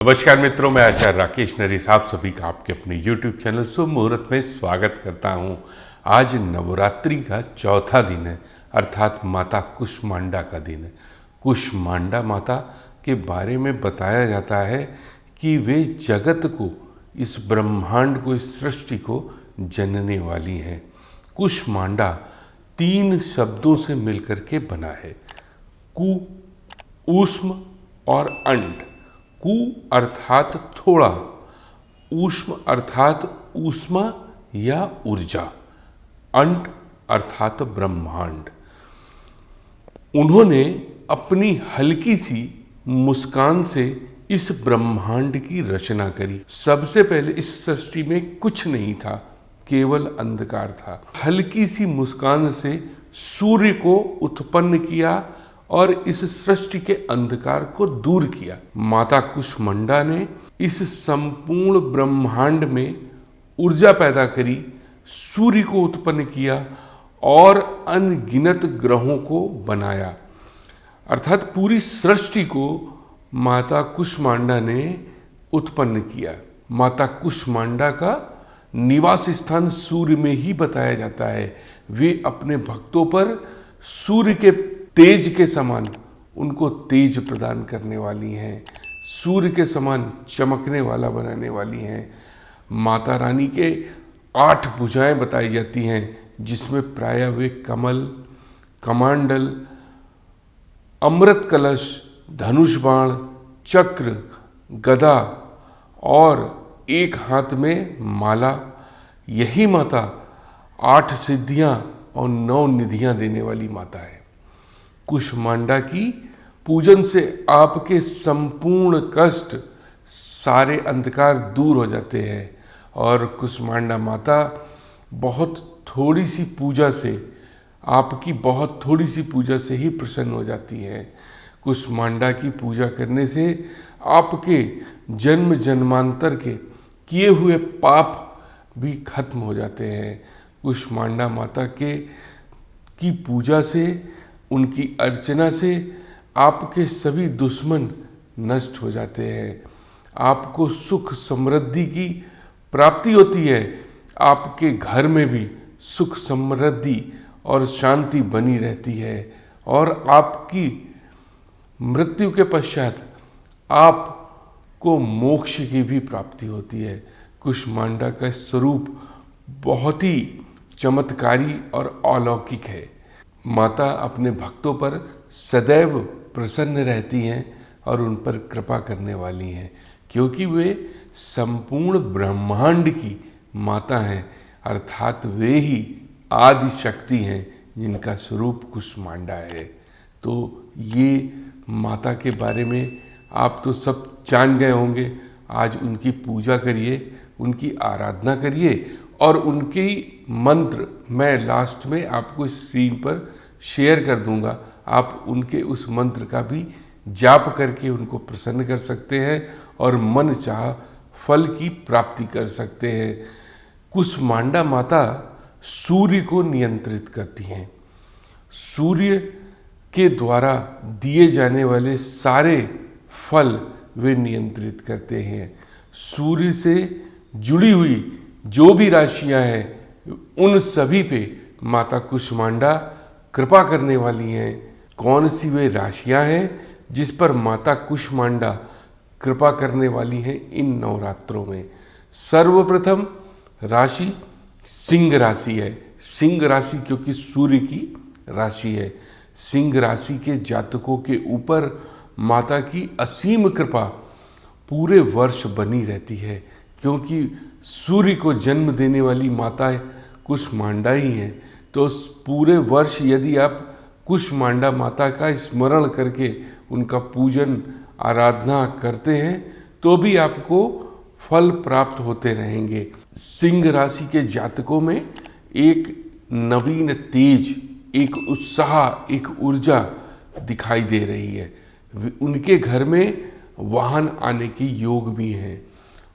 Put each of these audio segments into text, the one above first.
नमस्कार मित्रों, मैं आचार्य राकेश नरेश आप सभी का आपके अपने YouTube चैनल शुभ मुहूर्त में स्वागत करता हूं। आज नवरात्रि का चौथा दिन है, अर्थात माता कुष्मांडा का दिन है। कुष्मांडा माता के बारे में बताया जाता है कि वे जगत को, इस ब्रह्मांड को, इस सृष्टि को जनने वाली हैं। कुष्मांडा 3 शब्दों से मिलकर के बना है, कु, ऊष्म और अंड। कु अर्थात थोड़ा, ऊष्म अर्थात ऊष्मा या ऊर्जा, अंड अर्थात ब्रह्मांड। उन्होंने अपनी हल्की सी मुस्कान से इस ब्रह्मांड की रचना करी। सबसे पहले इस सृष्टि में कुछ नहीं था, केवल अंधकार था। हल्की सी मुस्कान से सूर्य को उत्पन्न किया और इस सृष्टि के अंधकार को दूर किया। माता कुष्मांडा ने इस संपूर्ण ब्रह्मांड में ऊर्जा पैदा करी, सूर्य को उत्पन्न किया और अनगिनत ग्रहों को बनाया। अर्थात पूरी सृष्टि को माता कुष्मांडा ने उत्पन्न किया। माता कुष्मांडा का निवास स्थान सूर्य में ही बताया जाता है। वे अपने भक्तों पर सूर्य के तेज के समान उनको तेज प्रदान करने वाली हैं, सूर्य के समान चमकने वाला बनाने वाली हैं। माता रानी के 8 भुजाएं बताई जाती हैं, जिसमें प्रायः वे कमल, कमांडल, अमृत कलश, धनुष बाण, चक्र, गदा और एक हाथ में माला। यही माता 8 सिद्धियां और 9 निधियां देने वाली माता है। कुष्मांडा की पूजन से आपके संपूर्ण कष्ट, सारे अंधकार दूर हो जाते हैं और कुष्मांडा माता बहुत थोड़ी सी पूजा से, आपकी बहुत थोड़ी सी पूजा से ही प्रसन्न हो जाती हैं। कुष्मांडा की पूजा करने से आपके जन्म जन्मांतर के किए हुए पाप भी खत्म हो जाते हैं। कुष्मांडा माता की पूजा से, उनकी अर्चना से आपके सभी दुश्मन नष्ट हो जाते हैं। आपको सुख समृद्धि की प्राप्ति होती है। आपके घर में भी सुख समृद्धि और शांति बनी रहती है और आपकी मृत्यु के पश्चात आपको मोक्ष की भी प्राप्ति होती है। कुष्मांडा का स्वरूप बहुत ही चमत्कारी और अलौकिक है। माता अपने भक्तों पर सदैव प्रसन्न रहती हैं और उन पर कृपा करने वाली हैं, क्योंकि वे संपूर्ण ब्रह्मांड की माता हैं। अर्थात वे ही आदि शक्ति हैं, जिनका स्वरूप कुष्मांडा है। तो ये माता के बारे में आप तो सब जान गए होंगे। आज उनकी पूजा करिए, उनकी आराधना करिए और उनके मंत्र मैं लास्ट में आपको स्क्रीन पर शेयर कर दूंगा। आप उनके उस मंत्र का भी जाप करके उनको प्रसन्न कर सकते हैं और मन चाह फल की प्राप्ति कर सकते हैं। कुष्मांडा माता सूर्य को नियंत्रित करती हैं। सूर्य के द्वारा दिए जाने वाले सारे फल वे नियंत्रित करते हैं। सूर्य से जुड़ी हुई जो भी राशियां हैं, उन सभी पे माता कुष्मांडा कृपा करने वाली हैं। कौन सी वे राशियां हैं जिस पर माता कुष्मांडा कृपा करने वाली हैं इन नवरात्रों में? सर्वप्रथम राशि सिंह राशि है। सिंह राशि क्योंकि सूर्य की राशि है। सिंह राशि के जातकों के ऊपर माता की असीम कृपा पूरे वर्ष बनी रहती है, क्योंकि सूर्य को जन्म देने वाली माता कुष्मांडा ही है। तो पूरे वर्ष यदि आप कुष्मांडा माता का स्मरण करके उनका पूजन आराधना करते हैं तो भी आपको फल प्राप्त होते रहेंगे। सिंह राशि के जातकों में एक नवीन तेज, एक उत्साह, एक ऊर्जा दिखाई दे रही है। उनके घर में वाहन आने के योग भी हैं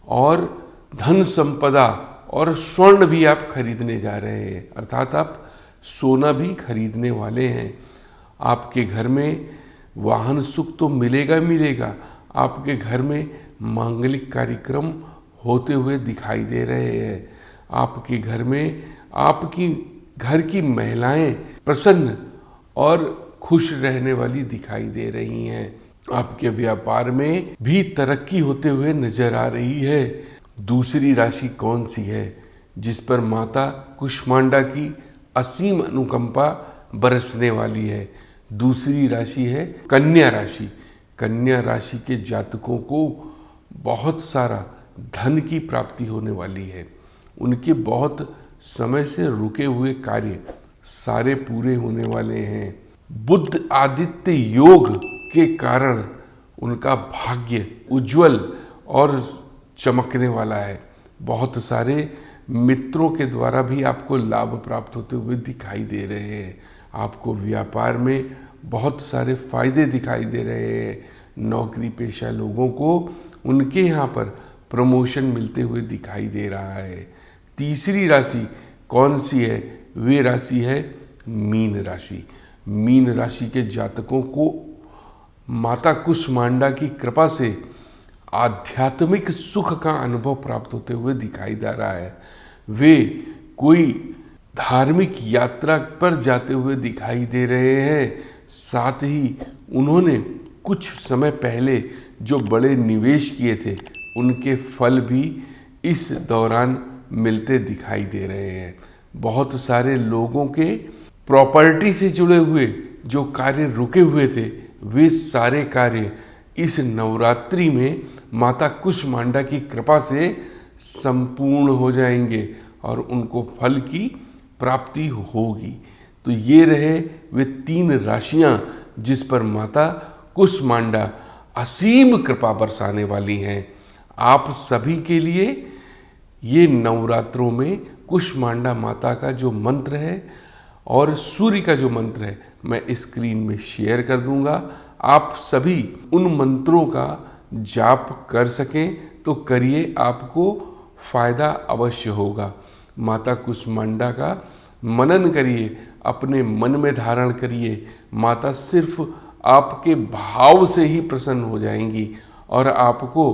और धन संपदा और स्वर्ण भी आप खरीदने जा रहे हैं, अर्थात आप सोना भी खरीदने वाले हैं। आपके घर में वाहन सुख तो मिलेगा। आपके घर में मांगलिक कार्यक्रम होते हुए दिखाई दे रहे हैं। आपके घर में आपकी घर की महिलाएं प्रसन्न और खुश रहने वाली दिखाई दे रही हैं। आपके व्यापार में भी तरक्की होते हुए नजर आ रही है। दूसरी राशि कौन सी है जिस पर माता कुष्मांडा की असीम अनुकंपा बरसने वाली है? दूसरी राशि है कन्या राशि। कन्या राशि के जातकों को बहुत सारा धन की प्राप्ति होने वाली है। उनके बहुत समय से रुके हुए कार्य सारे पूरे होने वाले हैं। बुध आदित्य योग के कारण उनका भाग्य उज्जवल और चमकने वाला है। बहुत सारे मित्रों के द्वारा भी आपको लाभ प्राप्त होते हुए दिखाई दे रहे हैं। आपको व्यापार में बहुत सारे फायदे दिखाई दे रहे हैं। नौकरी पेशा लोगों को उनके यहाँ पर प्रमोशन मिलते हुए दिखाई दे रहा है। तीसरी राशि कौन सी है? वे राशि है मीन राशि। मीन राशि के जातकों को माता कुष्मांडा की कृपा से आध्यात्मिक सुख का अनुभव प्राप्त होते हुए दिखाई दे रहा है। वे कोई धार्मिक यात्रा पर जाते हुए दिखाई दे रहे हैं। साथ ही उन्होंने कुछ समय पहले जो बड़े निवेश किए थे उनके फल भी इस दौरान मिलते दिखाई दे रहे हैं। बहुत सारे लोगों के प्रॉपर्टी से जुड़े हुए जो कार्य रुके हुए थे वे सारे कार्य इस नवरात्रि में माता कुष्मांडा की कृपा से संपूर्ण हो जाएंगे और उनको फल की प्राप्ति होगी। तो ये रहे वे 3 राशियां जिस पर माता कुष्मांडा असीम कृपा बरसाने वाली हैं। आप सभी के लिए ये नवरात्रों में कुष्मांडा माता का जो मंत्र है और सूर्य का जो मंत्र है मैं स्क्रीन में शेयर कर दूंगा। आप सभी उन मंत्रों का जाप कर सकें तो करिए, आपको फायदा अवश्य होगा। माता कुष्मांडा का मनन करिए, अपने मन में धारण करिए। माता सिर्फ आपके भाव से ही प्रसन्न हो जाएंगी और आपको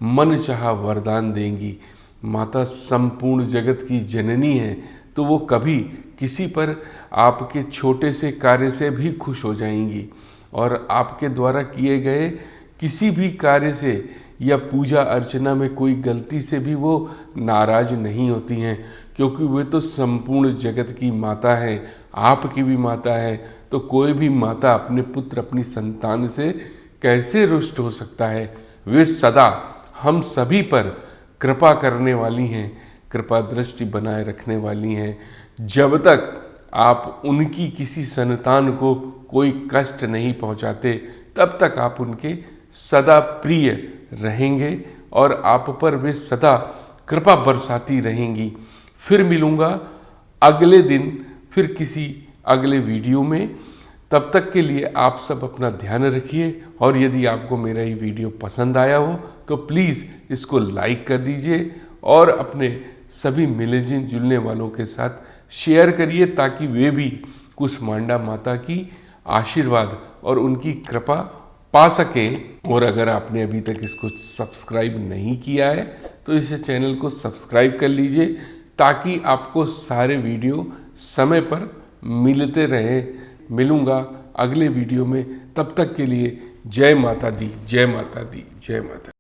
मन चाहा वरदान देंगी। माता संपूर्ण जगत की जननी है तो वो कभी किसी पर आपके छोटे से कार्य से भी खुश हो जाएंगी और आपके द्वारा किए गए किसी भी कार्य से या पूजा अर्चना में कोई गलती से भी वो नाराज नहीं होती हैं, क्योंकि वे तो संपूर्ण जगत की माता है, आपकी भी माता है। तो कोई भी माता अपने पुत्र अपनी संतान से कैसे रुष्ट हो सकता है? वे सदा हम सभी पर कृपा करने वाली हैं, कृपा दृष्टि बनाए रखने वाली हैं। जब तक आप उनकी किसी संतान को कोई कष्ट नहीं पहुंचाते तब तक आप उनके सदा प्रिय रहेंगे और आप पर वे सदा कृपा बरसाती रहेंगी। फिर मिलूंगा अगले दिन फिर किसी अगले वीडियो में। तब तक के लिए आप सब अपना ध्यान रखिए और यदि आपको मेरा ये वीडियो पसंद आया हो तो प्लीज़ इसको लाइक कर दीजिए और अपने सभी मिलने जुलने वालों के साथ शेयर करिए ताकि वे भी कुष्मांडा माता की आशीर्वाद और उनकी कृपा पा सकें। और अगर आपने अभी तक इसको सब्सक्राइब नहीं किया है तो इस चैनल को सब्सक्राइब कर लीजिए ताकि आपको सारे वीडियो समय पर मिलते रहें। मिलूंगा अगले वीडियो में, तब तक के लिए जय माता दी, जय माता दी, जय माता दी।